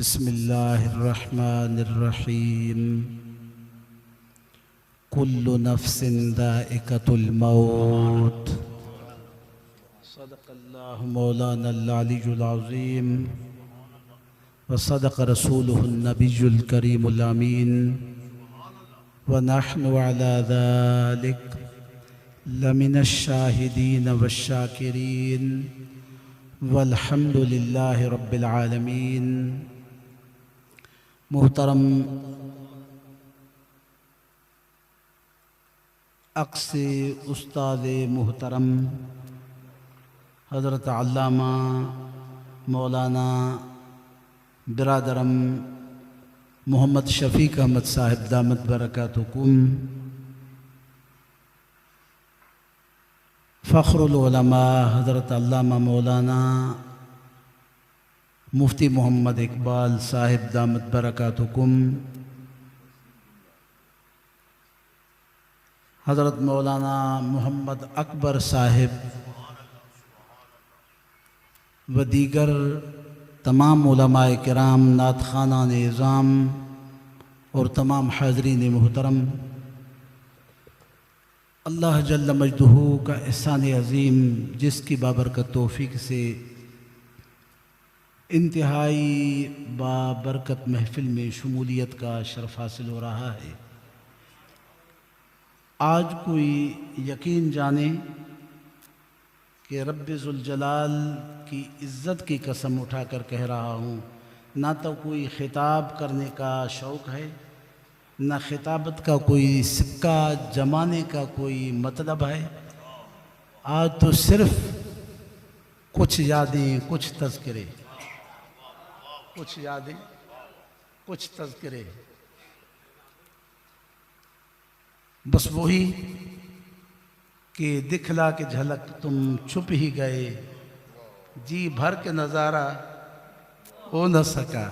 बिस्मिल्लाहिर्रहमानिर्रहीम। कुल्लु नफ्सिन दाइक़तुल मौत। सदक़ल्लाहु मौलानल अलीयुल अज़ीम व सदक़ रसूलुहुन नबियुल करीमुल अमीन व नहनु अला ज़ालिक लमिनश शाहिदीन वश्शाकिरीन वल्हम्दुलिल्लाहि रब्बिल आलमीन। मोहतरम अक्से उस्ताद मोहतरम हज़रत अल्लामा मौलाना बिरादरम मोहम्मद शफ़ीक अहमद साहिब दामत बरकातुहुम, फ़ख्रुल उलमा हज़रत अल्लामा मौलाना मुफ्ती मोहम्मद इकबाल साहिब दामत बरकातुहुम, हज़रत मौलाना मोहम्मद अकबर साहिब व दीगर तमाम उलमाए किराम, नात खाना निज़ाम और तमाम हाज़रीन मोहतरम, अल्लाह जल्ल मजदूहू का एहसान अज़ीम जिसकी बाबरकत तौफ़ीक़ से इंतहाई बाबरकत महफ़िल में शमूलियत का शरफ़ हासिल हो रहा है। आज कोई यकीन जाने कि रब्बे ज़ुल जलाल की इज़्ज़त की कसम उठाकर कह रहा हूँ, ना तो कोई ख़िताब करने का शौक़ है, न खिताबत का कोई सिक्का जमाने का कोई मतलब है। आज तो सिर्फ कुछ यादें, कुछ तज़किरे, कुछ यादें, कुछ तज़किरे, बस वही कि दिखला के झलक तुम छुप ही गए, जी भर के नज़ारा हो न सका।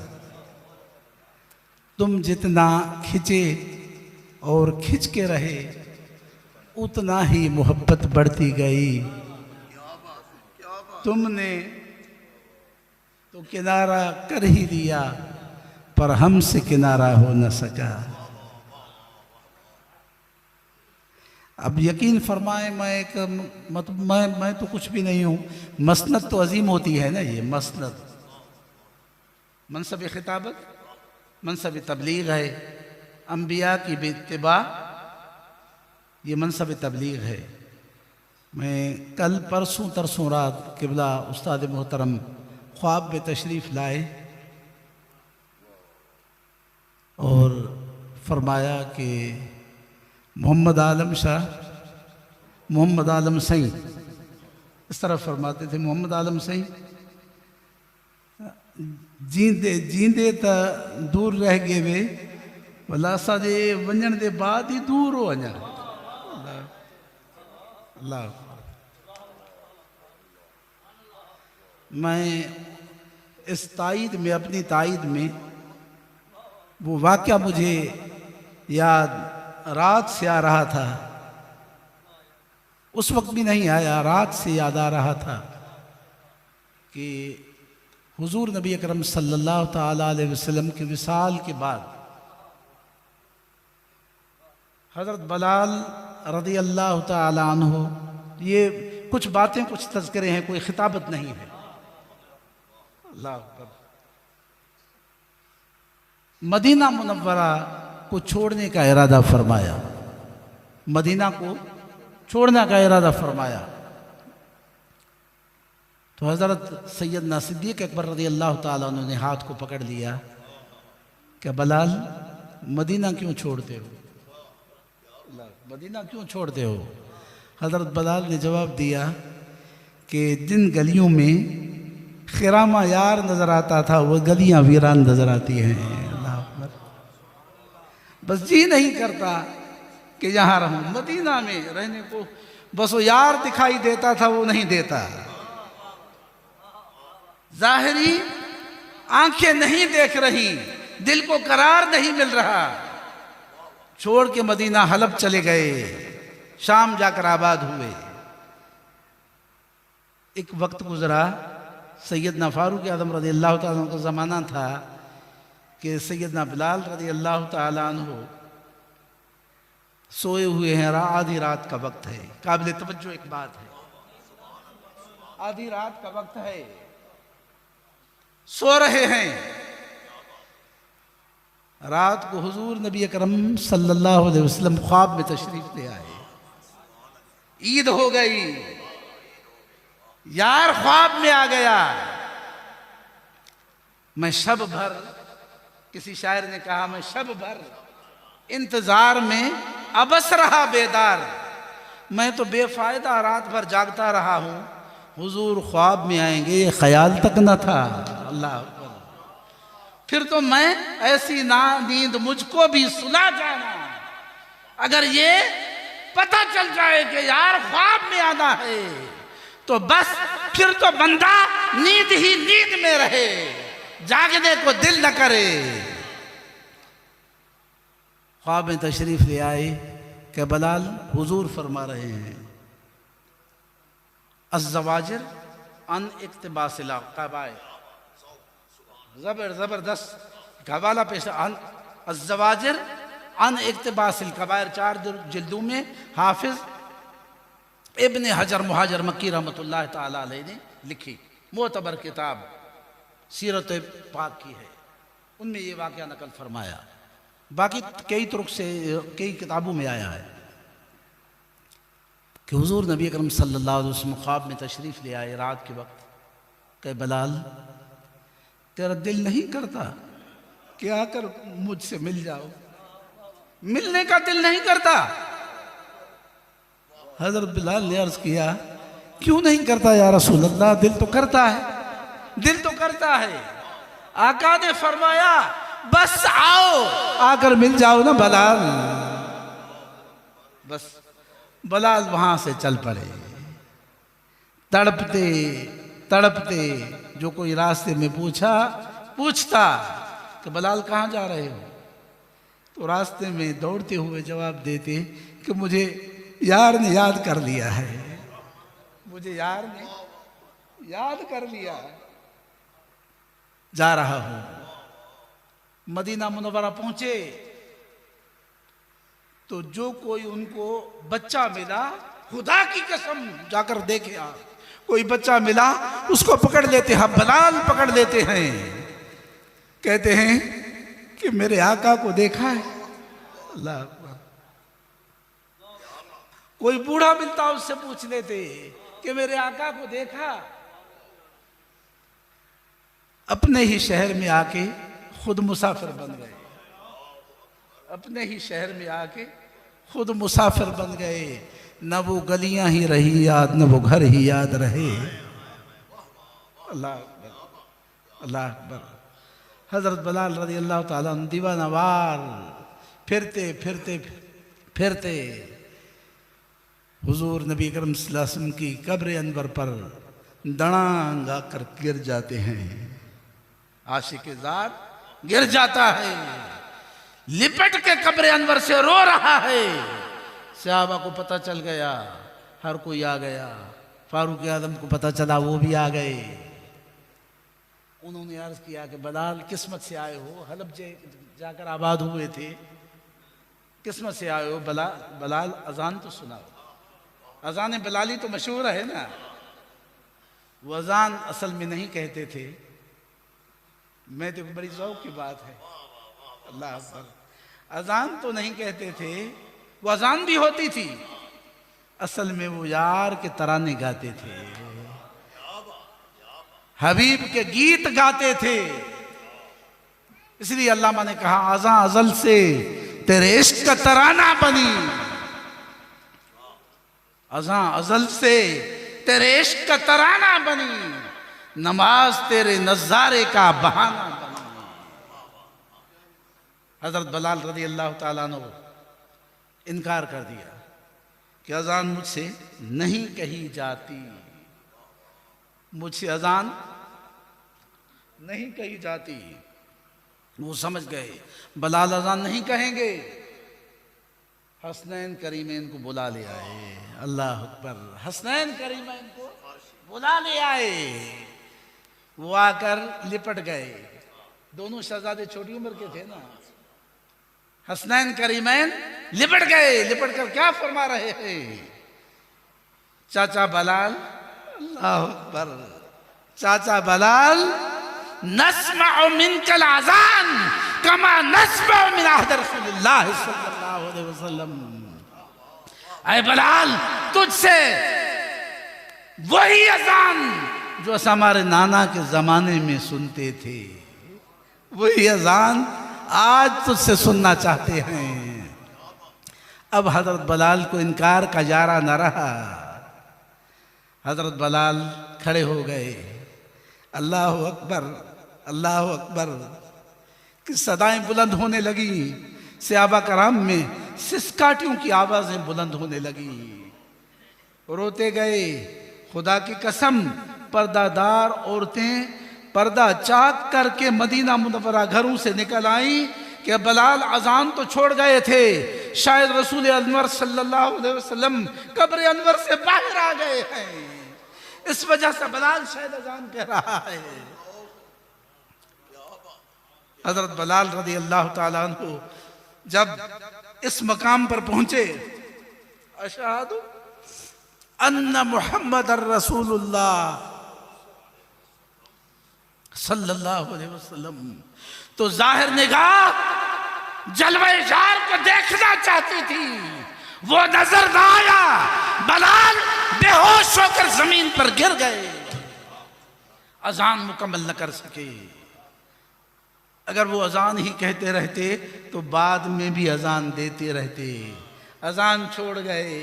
तुम जितना खिंचे और खिंच के रहे उतना ही मोहब्बत बढ़ती गई। तुमने तो किनारा कर ही दिया पर हमसे किनारा हो न सका। अब यकीन फरमाए, मैं तो कुछ भी नहीं हूँ। मसनद तो अजीम होती है ना, ये मसनद मनसब खिताबत, मनसब तबलीग है, अम्बिया की बेइत्तिबा, ये मनसब तबलीग है। मैं कल परसों तरसों रात किबला उस्ताद मोहतरम ख्वाब में तशरीफ़ लाए और फरमाया कि मोहम्मद आलम शाह, मोहम्मद आलम सई, इस तरह फरमाते थे, मोहम्मद आलम सई जींदे जींदे त दूर रह गए वे, भला असांजे वञण जे बाद ही दूर हो वञा। अल्लाह, मैं इस तायद में, अपनी तायद में वो वाक़या मुझे याद रात से आ रहा था, उस वक्त भी नहीं आया, रात से याद आ रहा था कि हुजूर नबी अकरम सल्लल्लाहु ताला अलैहि वसल्लम के विसाल के बाद हज़रत बलाल रज़ी अल्लाह ताला अन्हु, ये कुछ बातें, कुछ तज़किरे हैं, कोई खिताबत नहीं है। अल्लाह अकबर। मदीना मुनव्वरा को छोड़ने का इरादा फरमाया, मदीना को छोड़ने का इरादा फरमाया तो हज़रत सैयदना सिद्दीक़ अकबर रज़ी अल्लाह ताला अन्हु ने हाथ को पकड़ लिया कि बलाल मदीना क्यों छोड़ते हो, मदीना क्यों छोड़ते हो। हज़रत बलाल ने जवाब दिया कि जिन गलियों में खिरामा यार नज़र आता था वो गलियां वीरान नज़र आती हैं। अल्लाह अकबर। बस जी नहीं करता कि यहाँ रहूँ, मदीना में रहने को बस वो यार दिखाई देता था, वो नहीं देता। ज़ाहिरी आंखें नहीं देख रही, दिल को करार नहीं मिल रहा। छोड़ के मदीना हलब चले गए, शाम जाकर आबाद हुए। एक वक्त गुजरा, सैयदना फारूक आज़म रज़ी अल्लाह तआला का ज़माना था, कि सैयदना बिलाल रज़ी अल्लाह ताला अन्हु सोए हुए हैं, आधी रात का वक्त है। काबिल तवज्जो एक बात है, आधी रात का वक्त है, सो रहे हैं। रात को हुजूर नबी अकरम सल्लल्लाहु अलैहि वसल्लम ख्वाब में तशरीफ ले आए। ईद हो गई, यार ख्वाब में आ गया। मैं शब भर, किसी शायर ने कहा, मैं शब भर इंतजार में अबस रहा बेदार। मैं तो बेफायदा रात भर जागता रहा हूं, हुजूर ख्वाब में आएंगे ये ख्याल तक न था। अल्लाह अकबर। फिर तो मैं ऐसी ना नींद मुझको भी सुला जाना, अगर ये पता चल जाए कि यार ख्वाब में आना है तो बस फिर तो बंदा नींद ही नींद में रहे, जागने को दिल न करे। ख्वाब में तशरीफ ले आए कि बिलाल हुजूर फरमा रहे हैं, अज़्ज़वाजिर अन इक्तिबासिल कबाए, जबरदस्त हवाला पेश, अज़्ज़वाजिर अन इक्तिबासिल कबायर, 4 जिल्दों में हाफिज इब्न हजर मुहाजिर मक्की रहमतुल्लाह ताला अलैह ने लिखी मोतबर किताब सीरत पाक की है, उनमें ये वाक़या नकल फरमाया। बाकी कई तुरुक से कई किताबों में आया है कि हुजूर नबी अकरम सल्लल्लाहु अलैहि वसल्लम ख्वाब में तशरीफ़ ले आए रात के वक्त कि बिलाल तेरा दिल नहीं करता कि आकर मुझसे मिल जाओ, मिलने का दिल नहीं करता। हज़रत बिलाल ने अर्ज़ किया, क्यों नहीं करता या रसूल अल्लाह? दिल तो करता है, दिल तो करता है। आका ने फरमाया, बस आओ, आकर मिल जाओ ना बिलाल। बस बिलाल वहां से चल पड़े, तड़पते तड़पते। जो कोई रास्ते में पूछता कि बिलाल कहाँ जा रहे हो, तो रास्ते में दौड़ते हुए जवाब देते कि मुझे यार ने याद कर लिया है, मुझे यार ने याद कर लिया, जा रहा हूं। मदीना मुनव्वरा पहुंचे तो जो कोई उनको बच्चा मिला, खुदा की कसम जाकर देखे आप, कोई बच्चा मिला उसको पकड़ लेते हैं, बिलाल पकड़ लेते हैं, कहते हैं कि मेरे आका को देखा है। अल्लाह अकबर। कोई बूढ़ा मिलता उससे पूछ लेते कि मेरे आका को देखा। अपने ही शहर में आके खुद मुसाफिर बन गए, अपने ही शहर में आके खुद मुसाफिर बन गए। न वो गलियां ही रही याद, न वो घर ही याद रहे। अल्लाह अकबर, अल्लाह अकबर। हजरत बिलाल रज़ी अल्लाह ताला अन्हु दीवानावार फिरते फिरते फिरते हुजूर नबी करीम सल्लल्लाहु अलैहि वसल्लम की कब्र अनवर पर दड़ांग आकर गिर जाते हैं। आशिक़ ज़ात गिर जाता है, लिपट के कब्र अनवर से रो रहा है। सहाबा को पता चल गया, हर कोई आ गया। फारूक आज़म को पता चला, वो भी आ गए। उन्होंने अर्ज़ किया कि बिलाल किस्मत से आए हो, हलब जाकर आबाद हुए थे, किस्मत से आए हो। बिलाल अजान तो सुनाओ। अजान बिलाली तो मशहूर है ना, वो अजान असल में नहीं कहते थे, मैं तो बड़ी ज़ौक़ की बात है। अल्लाह अकबर। अजान तो नहीं कहते थे, वो अजान भी होती थी, असल में वो यार के तराने गाते थे, हबीब के गीत गाते थे। इसलिए अल्लामा ने कहा, अज़ां अज़ल से तेरे इश्क का तराना बनी, अज़ां अज़ल से तेरे इश्क का तराना बनी, नमाज तेरे नज़ारे का बहाना बनी। हज़रत बिलाल रज़ी अल्लाह ताला अन्हु इनकार कर दिया कि अजान मुझसे नहीं कही जाती, मुझसे अजान नहीं कही जाती। वो समझ गए बिलाल अजान नहीं कहेंगे। हसनैन करीमैन को बुला ले आए। अल्लाह अकबर। हसनैन करीमैन को बुला ले आए। वो आकर लिपट गए, दोनों शहजादे छोटी उम्र के थे ना। हसनैन करीमैन लिपट गए, लिपट कर क्या फरमा रहे हैं, चाचा बलाल, अल्लाह अकबर, चाचा बलाल, नस्मअ मिनकल अज़ान कमा नस्मअ मिन अहद रसूलिल्लाह सल्लल्लाहु अलैहि वसल्लम। ऐ बलाल, तुझसे वही अजान जो हमारे नाना के जमाने में सुनते थे, वही अजान आज तुझसे सुनना चाहते हैं। अब हजरत बलाल को इनकार का जारा न रहा। हजरत बलाल खड़े हो गए, अल्लाह अकबर, अल्लाह अकबर की सदाएं बुलंद होने लगी। सहाबा कराम में सिसकाटियों की आवाजें बुलंद होने लगी, रोते गए। खुदा की कसम, पर्दादार औरतें पर्दा चाक करके मदीना मुनव्वरा घरों से निकल आई कि बलाल अजान तो छोड़ गए थे, शायद रसूल अनवर सल्लल्लाहु अलैहि वसल्लम कब्र अनवर से बाहर आ गए हैं, इस वजह से बलाल शायद अजान कह रहा है। हजरत बलाल रज़ी अल्लाह ताला अन्हु जब इस मकाम पर पहुंचे, अशहदु अन्ना मुहम्मद रसूलुल्लाह सल्लल्लाहु अलैहि वसल्लम, तो जाहिर निगाह जलवे जार को देखना चाहती थी, वो नजर न आया। बलाल बेहोश होकर जमीन पर गिर गए, अजान मुकम्मल न कर सके। अगर वो अजान ही कहते रहते तो बाद में भी अजान देते रहते। अजान छोड़ गए।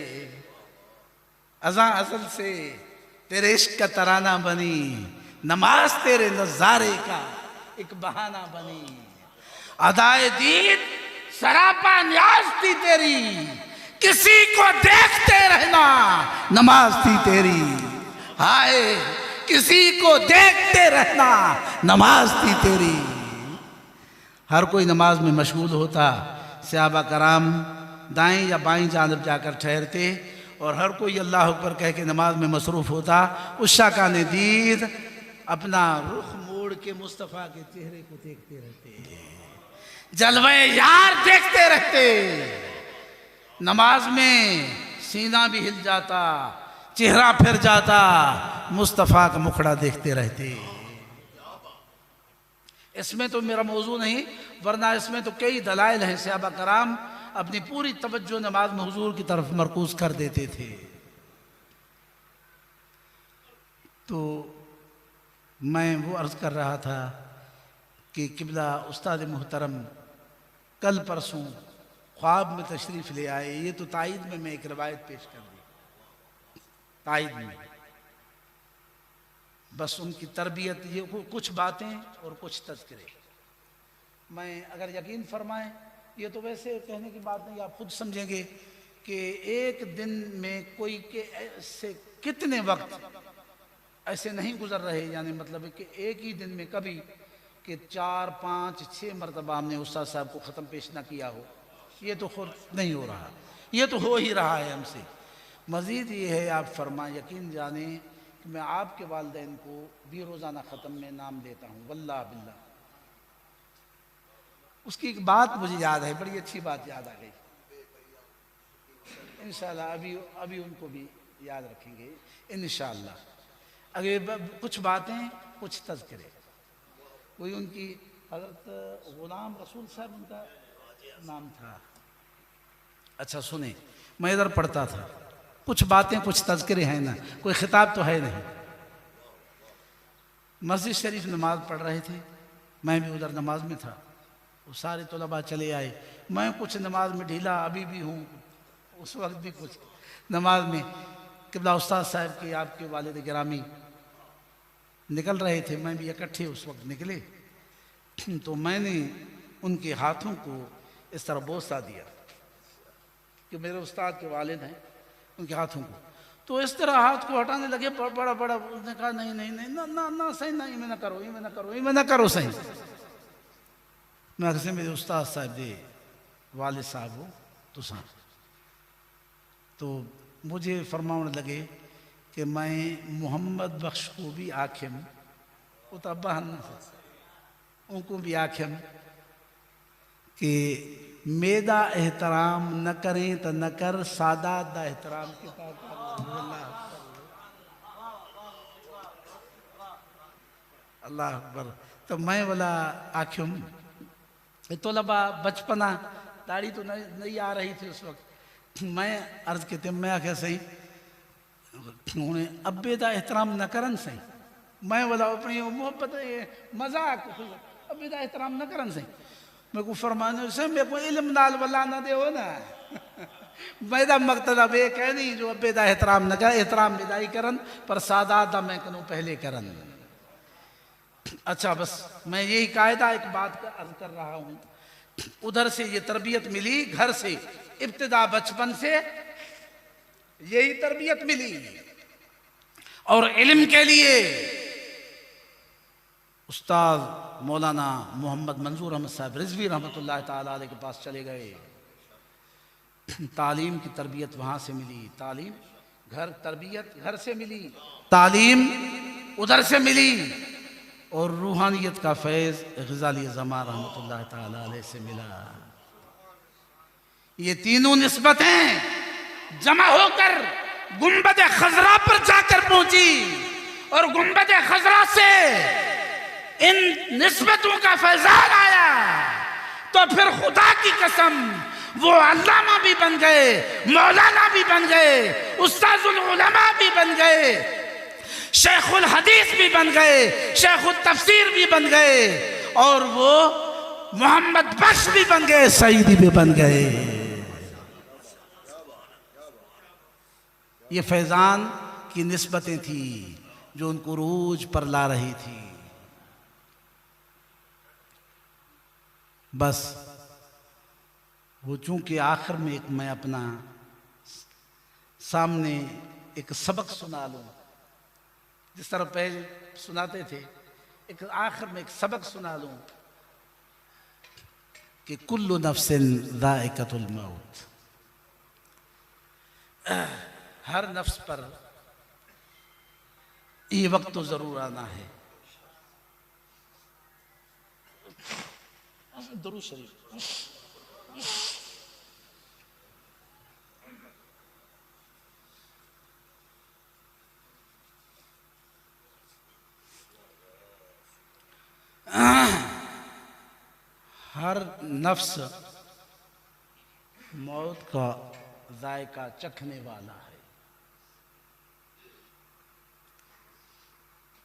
अजान असल से तेरे इश्क का तराना बनी, नमाज तेरे नजारे का एक बहाना बनी। अदाए दीद सरापा न्याज थी तेरी, किसी को देखते रहना नमाज थी तेरी। हाय, किसी को देखते रहना नमाज थी तेरी। हर कोई नमाज में मशगूल होता। सहाबा कराम दाएं या बाएं जानिब जाकर ठहरते और हर कोई अल्लाह अकबर कह के नमाज में मसरूफ़ होता। उस शाका ने दीद अपना रुख मोड़ के मुस्तफ़ा के चेहरे को देखते रहते, जलवे यार देखते रहते। नमाज में सीना भी हिल जाता, चेहरा फिर जाता, मुस्तफ़ा का मुखड़ा देखते रहते। इसमें तो मेरा मौजू नहीं, वरना इसमें तो कई दलाइल हैं। सहाबा कराम अपनी पूरी तवज्जो नमाज में हुजूर की तरफ मरकूज कर देते थे। तो मैं वो अर्ज़ कर रहा था कि किबला उस्ताद मुहतरम कल परसों ख्वाब में तशरीफ़ ले आए। ये तो तायद में मैं एक रवायत पेश कर दी, तायद में बस उनकी तरबियत, ये कुछ बातें और कुछ तज़किरे। मैं अगर यकीन फरमाएं, ये तो वैसे कहने की बात नहीं, आप खुद समझेंगे कि एक दिन में कोई के ऐसे कितने वक्त ऐसे नहीं गुजर रहे, यानी मतलब कि एक ही दिन में कभी कि 4, 5, 6 मरतबा हमने उस्ताद साहब को ख़त्म पेश ना किया हो। ये तो खुद नहीं हो रहा, ये तो हो ही रहा है हमसे। मज़ीद ये है, आप फरमाएं, यकीन जाने कि मैं आपके वालिदैन को भी रोज़ाना ख़त्म में नाम देता हूँ, वल्लाह बिल्लाह। उसकी एक बात मुझे याद है, बड़ी अच्छी बात याद आ गई। इंशाअल्लाह अभी उनको भी याद रखेंगे इंशाअल्लाह। अगर कुछ बातें कुछ तज़किरे, कोई उनकी हज़रत ग़ुलाम रसूल साहब उनका नाम था। अच्छा सुने, मैं इधर पढ़ता था, कुछ बातें कुछ तज़किरे हैं ना, कोई खिताब तो है नहीं। मस्जिद शरीफ नमाज पढ़ रहे थे, मैं भी उधर नमाज में था। वो सारे तलबा चले आए, मैं कुछ नमाज में ढीला अभी भी हूँ, उस वक्त भी कुछ नमाज में। किबला उस्ताद साहब के आपके वालिद गिरामी निकल रहे थे, मैं भी इकट्ठे उस वक्त निकले। तो मैंने उनके हाथों को इस तरह बोसा दिया कि मेरे उस्ताद के वालिद हैं, उनके हाथों को। तो इस तरह हाथ को हटाने लगे, बड़ा बड़ा। उसने कहा नहीं नहीं नहीं ना ना ना सही नहीं, मैं ना करो, ये मैं ना करो, ये मैं ना करो सही। मैं कैसे मेरे उस्ताद साहब दे वालिद साहब हो तुसा। तो मुझे फरमाने लगे कि मैं मोहम्मद बख्श को भी आखिम उतबा उनको भी आख्यम कि मेदा एहतराम न करें तो न कर, सादा दा एहतराम किता कर। अल्लाह अकबर। तो मैं बोला आख्युम तो लबा बचपना दाढ़ी तो नहीं आ रही थी उस वक्त। मैं अर्ज कहते मैं आख्या सही उन्हें अब्बे दा एहतराम न करन सही। मैं बोला अपनी मोहब्बत मजाक अब्बे दा एहतराम न करन सही। मैं को फरमाने से मेरे को इल्म नाल वाला ना दे हो ना मेरा मकसद अब एक है नहीं जो अब्बे दा एहतराम न कर, एहतराम विदाई करन पर सादा दा मैं करूँ पहले करन। अच्छा बस मैं यही कायदा एक बात का अर्ज कर रहा हूँ। उधर से ये तरबियत मिली, घर से इब्तिदा बचपन से यही तरबियत मिली। और इल्म के लिए उस्ताद मौलाना मोहम्मद मंजूर अहमद साहब रिजवी रहमतुल्लाह ताला अलैह के पास चले गए। तालीम की तरबियत वहाँ से मिली, तालीम घर तरबियत घर से मिली, तालीम उधर से मिली और रूहानियत का फैज़ ग़ज़ाली ज़मा रहमतुल्लाह ताला अलैह से मिला। ये तीनों निस्बतें जमा होकर गुंबद खजरा पर जाकर पहुंची और गुंबद खजरा से इन निस्बतों का फैजान आया तो फिर खुदा की कसम वो अल्लामा भी बन गए, मौलाना भी बन गए, उस्ताजुल उलमा भी बन गए, शेखुल हदीस भी बन गए, शेखुल तफसीर भी बन गए और वो मोहम्मद बख्श भी बन गए, सईदी भी बन गए। ये फैजान की निस्बतें थी जो उनको रोज पर ला रही थी। बस वो चूंकि आखिर में एक मैं अपना सामने एक सबक सुना लूं, जिस तरह पहले सुनाते थे, एक आखिर में एक सबक सुना लूं कि कुल्लु नफ्सिन ज़ाइक़तुल मौत, हर नफ्स पर ये वक्त तो जरूर आना है। दुरूद शरीफ हर नफ्स मौत का जायका चखने वाला है।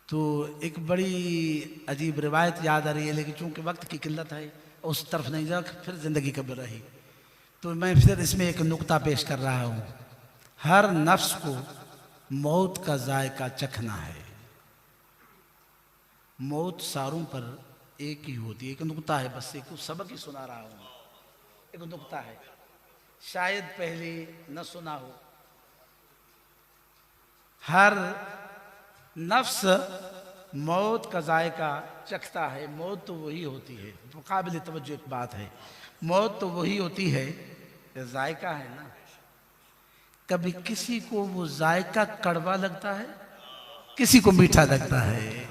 तो एक बड़ी अजीब रिवायत याद आ रही है, लेकिन चूंकि वक्त की किल्लत है उस तरफ नहीं जा, फिर जिंदगी कब रही, तो मैं फिर इसमें एक नुक्ता पेश कर रहा हूँ। हर नफ्स को मौत का जायका चखना है। मौत सारों पर एक ही होती है। एक नुक्ता है, बस एक सबक ही सुना रहा हूँ। एक नुक्ता है, शायद पहले न सुना हो। हर नफ्स मौत का जायका चखता है। मौत तो वही होती है, काबिल तवज्जो एक बात है, मौत तो वही होती है, जायका है ना। कभी किसी को वो जायका कड़वा लगता है, किसी को मीठा लगता है।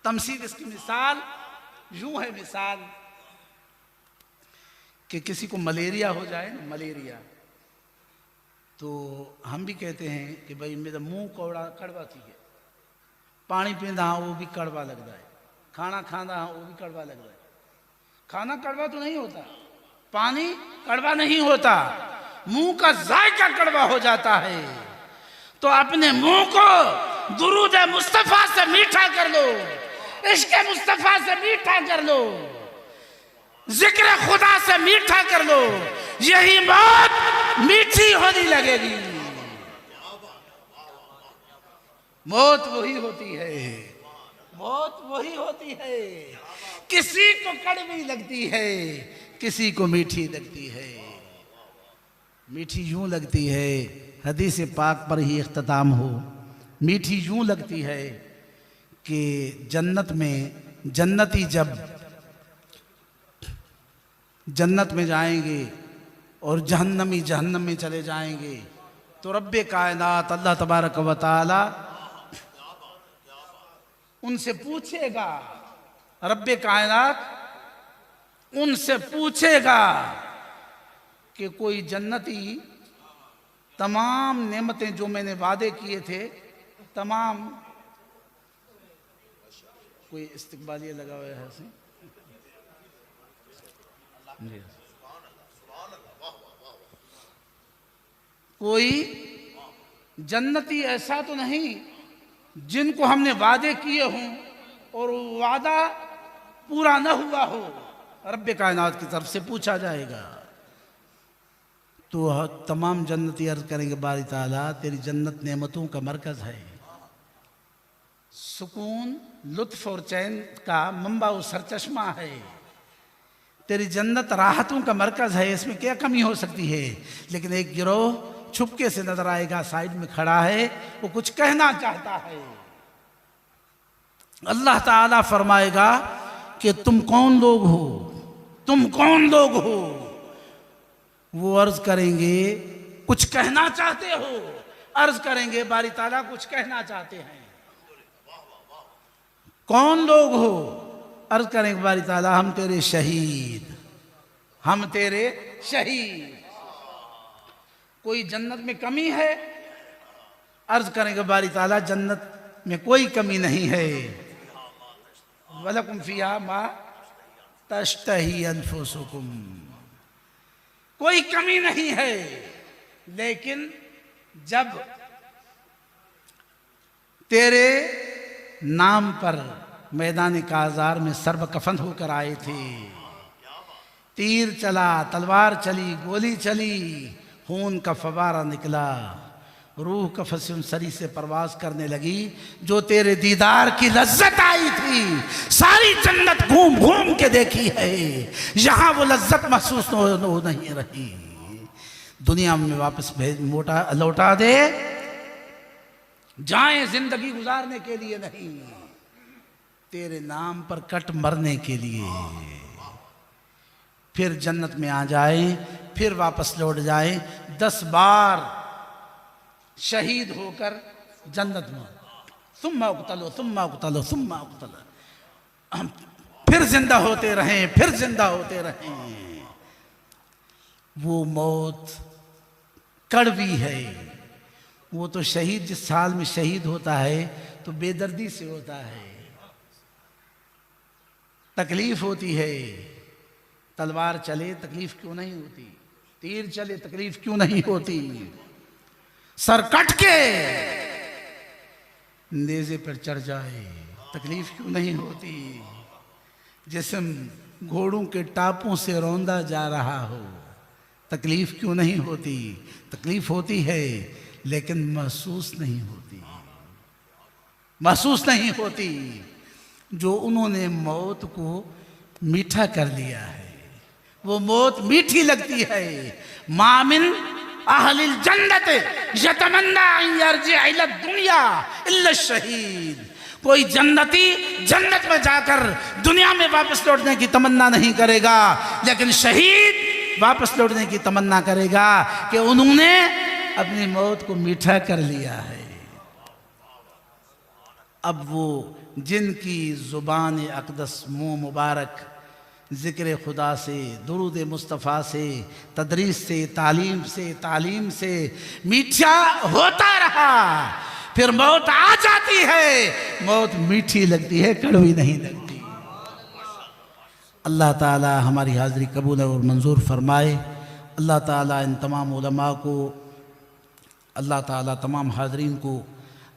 तमसील इसकी मिसाल यूं है, मिसाल कि किसी को मलेरिया हो जाए ना, मलेरिया, तो हम भी कहते हैं कि भाई मेरा मुंह कड़वा थी है, पानी पींदा हाँ वो भी कड़वा लगता है, खाना खाना हाँ वो भी कड़वा लगता है। खाना कड़वा तो नहीं होता, पानी कड़वा नहीं होता, मुंह का जायका कड़वा हो जाता है। तो अपने मुंह को दुरूद मुस्तफा से मीठा कर लो, इश्क मुस्तफा से मीठा कर लो, जिक्र खुदा से मीठा कर लो, यही मौत मीठी होने लगेगी। मौत वही होती है, मौत वही होती है। किसी को कड़वी लगती है, किसी को मीठी लगती है। मीठी यूं लगती है, हदीस पाक पर ही इख्तिताम हो, मीठी यूं लगती है कि जन्नत में जन्नती जब जन्नत में जाएंगे और जहन्नमी जहन्नम में चले जाएंगे तो रब्बे कायनात अल्लाह तबारक व तआला उनसे पूछेगा रब्बे कायनात उनसे पूछेगा कि कोई जन्नती तमाम नेमतें जो मैंने वादे किए थे, तमाम, कोई इस्तिकबालिया लगा हुआ है ऐसे जी, कोई जन्नती ऐसा तो नहीं जिनको हमने वादे किए हों और वादा पूरा न हुआ हो। रब्बे कायनात की तरफ से पूछा जाएगा तो तमाम जन्नती अर्ज करेंगे, बारी ताला तेरी जन्नत नेमतों का मरकज़ है, सुकून लुत्फ और चैन का मंबा और सरचश्मा है, तेरी जन्नत राहतों का मरकज़ है, इसमें क्या कमी हो सकती है। लेकिन एक गिरोह छुपके से नजर आएगा, साइड में खड़ा है, वो कुछ कहना चाहता है। अल्लाह ताला फरमाएगा कि तुम कौन लोग हो, तुम कौन लोग हो। वो अर्ज करेंगे कुछ कहना चाहते हो, अर्ज करेंगे बारी ताला कुछ कहना चाहते हैं। कौन लोग हो, अर्ज करेंगे बारी ताला हम तेरे शहीद, हम तेरे शहीद। कोई जन्नत में कमी है, अर्ज करेंगे बारी ताला जन्नत में कोई कमी नहीं है। वलकुम फिहा मा तश्तही अनफुसुकुम, कोई कमी नहीं है। लेकिन जब तेरे नाम पर मैदान काजार में सर्व कफन होकर आए थे, तीर चला, तलवार चली, गोली चली, खून का फवारा निकला, रूह का फसिम सरी से परवाज करने लगी, जो तेरे दीदार की लज्जत आई थी सारी जन्नत घूम घूम के देखी है, यहां वो लज्जत महसूस हो नहीं रही। दुनिया में वापस लौटा दे, जाएं जिंदगी गुजारने के लिए नहीं, तेरे नाम पर कट मरने के लिए। फिर जन्नत में आ जाए, फिर वापस लौट जाए, 10 बार शहीद होकर जन्नत में, सुम्मा उक़्तलो सुम्मा उक़्तलो सुम्मा उक़्तलो, फिर जिंदा होते रहें, फिर जिंदा होते रहें। वो मौत कड़वी है। वो तो शहीद जिस साल में शहीद होता है तो बेदर्दी से होता है, तकलीफ होती है। तलवार चले तकलीफ क्यों नहीं होती, तीर चले तकलीफ क्यों नहीं होती, सर कट के नेज़े पर चढ़ जाए तकलीफ क्यों नहीं होती, जिस्म घोड़ों के टापों से रौंदा जा रहा हो तकलीफ क्यों नहीं होती। तकलीफ होती है लेकिन महसूस नहीं होती, महसूस नहीं होती। जो उन्होंने मौत को मीठा कर लिया है वो मौत मीठी लगती है। मामिन अहलिल जन्नत यतमन्ना अन यरजिअ इला दुनिया इल्ला शहीद, कोई जन्नती जन्नत में जाकर दुनिया में वापस लौटने की तमन्ना नहीं करेगा, लेकिन शहीद वापस लौटने की तमन्ना करेगा कि उन्होंने अपनी मौत को मीठा कर लिया है। अब वो जिनकी ज़ुबान अक़दस मुँह मुबारक ज़िक्र खुदा से, दुरूद मुस्तफ़ा से, तदरीस से, तालीम से मीठा होता रहा, फिर मौत आ जाती है, मौत मीठी लगती है, कड़वी नहीं लगती। अल्लाह ताला हमारी हाज़िरी कबूल और मंजूर फरमाए। अल्लाह ताला इन तमाम उलमा को, अल्लाह ताला तमाम हाज़रीन को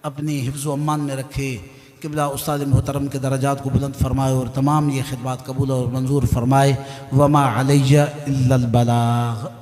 अपनी हिफ्ज़ व अमान में रखे, क़िबला उस्ताद मोहतरम के दरजात को बुलंद फरमाए और तमाम ये खिदमात कबूल और मंजूर फरमाए। वमा अलैया इल्लल बलाग।